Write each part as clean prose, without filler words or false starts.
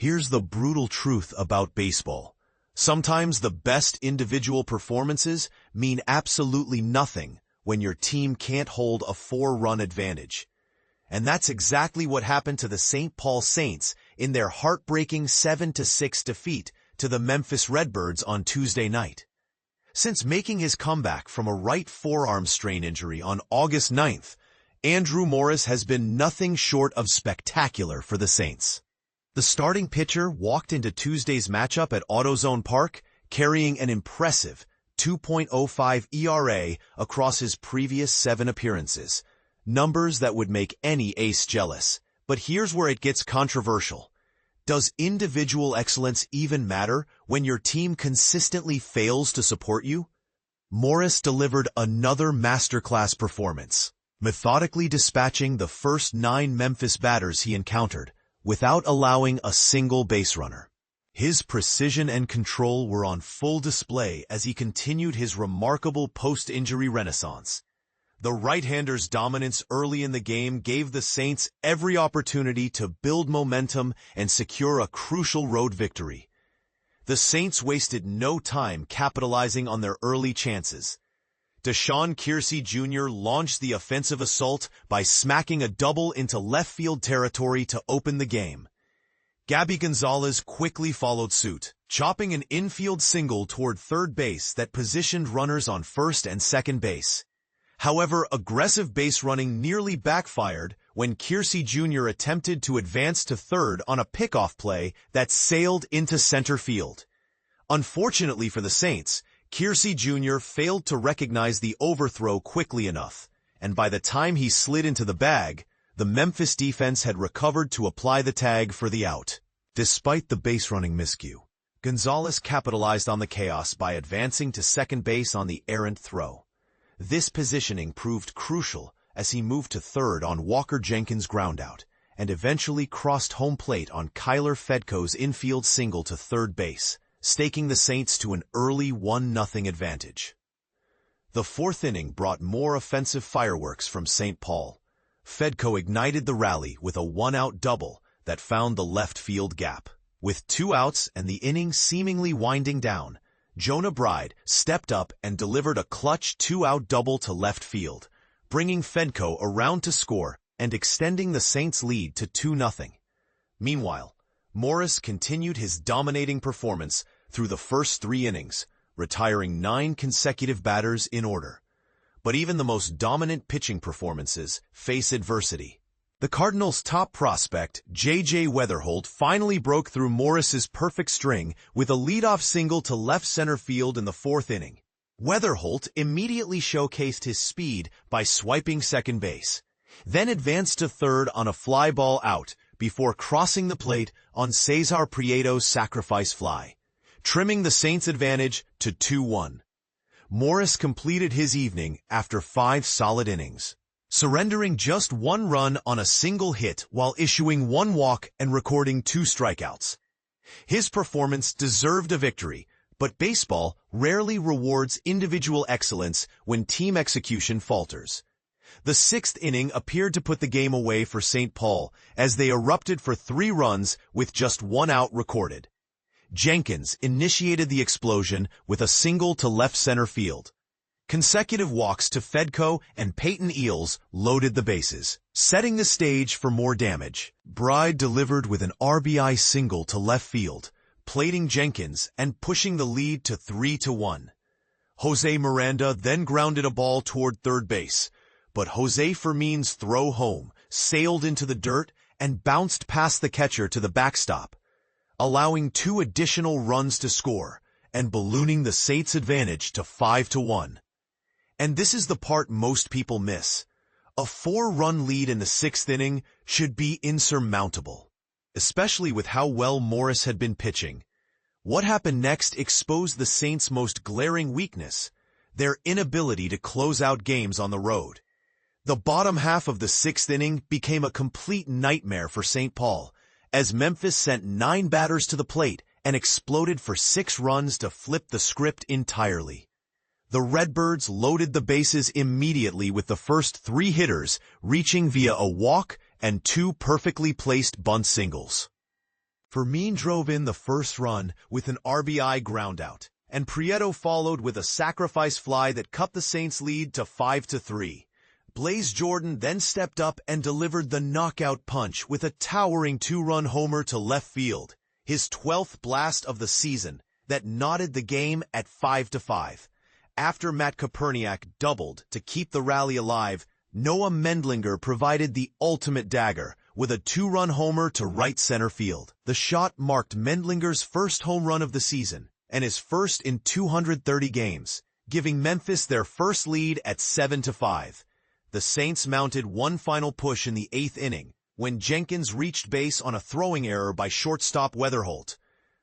Here's the brutal truth about baseball. Sometimes the best individual performances mean absolutely nothing when your team can't hold a 4-run advantage. And that's exactly what happened to the St. Paul Saints in their heartbreaking 7-6 defeat to the Memphis Redbirds on Tuesday night. Since making his comeback from a right forearm strain injury on August 9th, Andrew Morris has been nothing short of spectacular for the Saints. The starting pitcher walked into Tuesday's matchup at AutoZone Park carrying an impressive 2.05 ERA across his previous 7 appearances, numbers that would make any ace jealous. But here's where it gets controversial. Does individual excellence even matter when your team consistently fails to support you? Morris delivered another masterclass performance, methodically dispatching the first 9 Memphis batters he encountered, without allowing a single base runner. His precision and control were on full display as he continued his remarkable post-injury renaissance. The right-hander's dominance early in the game gave the Saints every opportunity to build momentum and secure a crucial road victory. The Saints wasted no time capitalizing on their early chances. Deshaun Keirsey Jr. launched the offensive assault by smacking a double into left field territory to open the game. Gabby Gonzalez quickly followed suit, chopping an infield single toward third base that positioned runners on first and second base. However, aggressive base running nearly backfired when Keirsey Jr. attempted to advance to third on a pickoff play that sailed into center field. Unfortunately for the Saints, Keirsey Jr. failed to recognize the overthrow quickly enough, and by the time he slid into the bag, the Memphis defense had recovered to apply the tag for the out. Despite the base-running miscue, Gonzalez capitalized on the chaos by advancing to second base on the errant throw. This positioning proved crucial as he moved to third on Walker Jenkins' groundout, and eventually crossed home plate on Kyler Fedko's infield single to third base, staking the Saints to an early 1-0 advantage. The 4th inning brought more offensive fireworks from St. Paul. Fedko ignited the rally with a 1-out double that found the left field gap. With 2 outs and the inning seemingly winding down, Jonah Bride stepped up and delivered a clutch 2-out double to left field, bringing Fedko around to score and extending the Saints' lead to 2-0. Meanwhile, Morris continued his dominating performance through the first 3 innings, retiring 9 consecutive batters in order. But even the most dominant pitching performances face adversity. The Cardinals' top prospect, J.J. Weatherholt, finally broke through Morris's perfect string with a leadoff single to left center field in the 4th inning. Weatherholt immediately showcased his speed by swiping second base, then advanced to third on a fly ball out before crossing the plate on Cesar Prieto's sacrifice fly, trimming the Saints' advantage to 2-1. Morris completed his evening after 5 solid innings, surrendering just 1 run on a single hit while issuing 1 walk and recording 2 strikeouts. His performance deserved a victory, but baseball rarely rewards individual excellence when team execution falters. The 6th inning appeared to put the game away for St. Paul as they erupted for 3 runs with just 1 out recorded. Jenkins initiated the explosion with a single to left center field. Consecutive walks to Fedko and Peyton Eales loaded the bases, setting the stage for more damage. Bride delivered with an RBI single to left field, plating Jenkins and pushing the lead to 3-1. Jose Miranda then grounded a ball toward third base, but Jose Fermin's throw home sailed into the dirt and bounced past the catcher to the backstop, allowing 2 additional runs to score and ballooning the Saints' advantage to 5-1. And this is the part most people miss. A 4-run lead in the 6th inning should be insurmountable, especially with how well Morris had been pitching. What happened next exposed the Saints' most glaring weakness, their inability to close out games on the road. The bottom half of the 6th inning became a complete nightmare for St. Paul, as Memphis sent 9 batters to the plate and exploded for 6 runs to flip the script entirely. The Redbirds loaded the bases immediately with the first 3 hitters reaching via a walk and 2 perfectly placed bunt singles. Fermin drove in the first run with an RBI groundout, and Prieto followed with a sacrifice fly that cut the Saints' lead to 5-3. Blaze Jordan then stepped up and delivered the knockout punch with a towering 2-run homer to left field, his 12th blast of the season, that knotted the game at 5-5. After Matt Koperniak doubled to keep the rally alive, Noah Mendlinger provided the ultimate dagger with a 2-run homer to right center field. The shot marked Mendlinger's first home run of the season and his first in 230 games, giving Memphis their first lead at 7-5. The Saints mounted one final push in the 8th inning when Jenkins reached base on a throwing error by shortstop Weatherholt.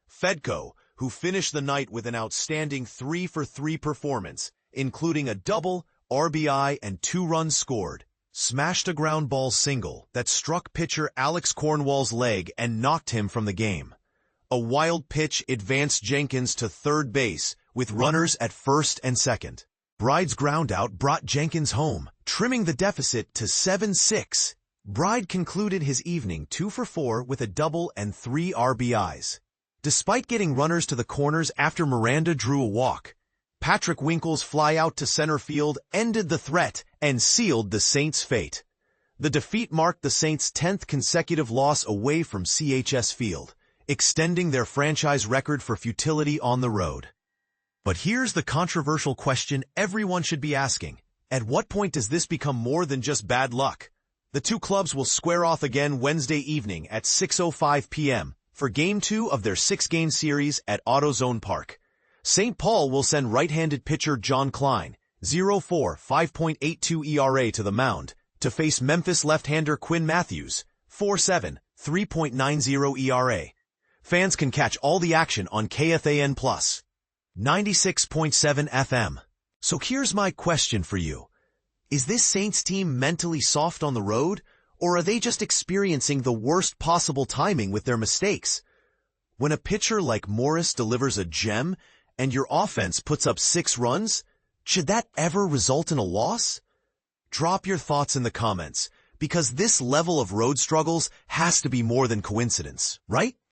Fedko, who finished the night with an outstanding 3-for-3 performance, including a double, RBI, and 2 runs scored, smashed a ground ball single that struck pitcher Alex Cornwall's leg and knocked him from the game. A wild pitch advanced Jenkins to third base with runners at first and second. Bride's groundout brought Jenkins home, trimming the deficit to 7-6. Bride concluded his evening 2-for-4 with a double and 3 RBIs. Despite getting runners to the corners after Miranda drew a walk, Patrick Winkle's flyout to center field ended the threat and sealed the Saints' fate. The defeat marked the Saints' 10th consecutive loss away from CHS Field, extending their franchise record for futility on the road. But here's the controversial question everyone should be asking. At what point does this become more than just bad luck? The two clubs will square off again Wednesday evening at 6:05 p.m. for Game 2 of their 6-game series at AutoZone Park. St. Paul will send right-handed pitcher John Klein, 0-4, 5.82 ERA to the mound, to face Memphis left-hander Quinn Matthews, 4-7, 3.90 ERA. Fans can catch all the action on KFAN+, 96.7 FM. So here's my question for you. Is this Saints team mentally soft on the road, or are they just experiencing the worst possible timing with their mistakes? When a pitcher like Morris delivers a gem and your offense puts up 6 runs, should that ever result in a loss? Drop your thoughts in the comments, because this level of road struggles has to be more than coincidence, right?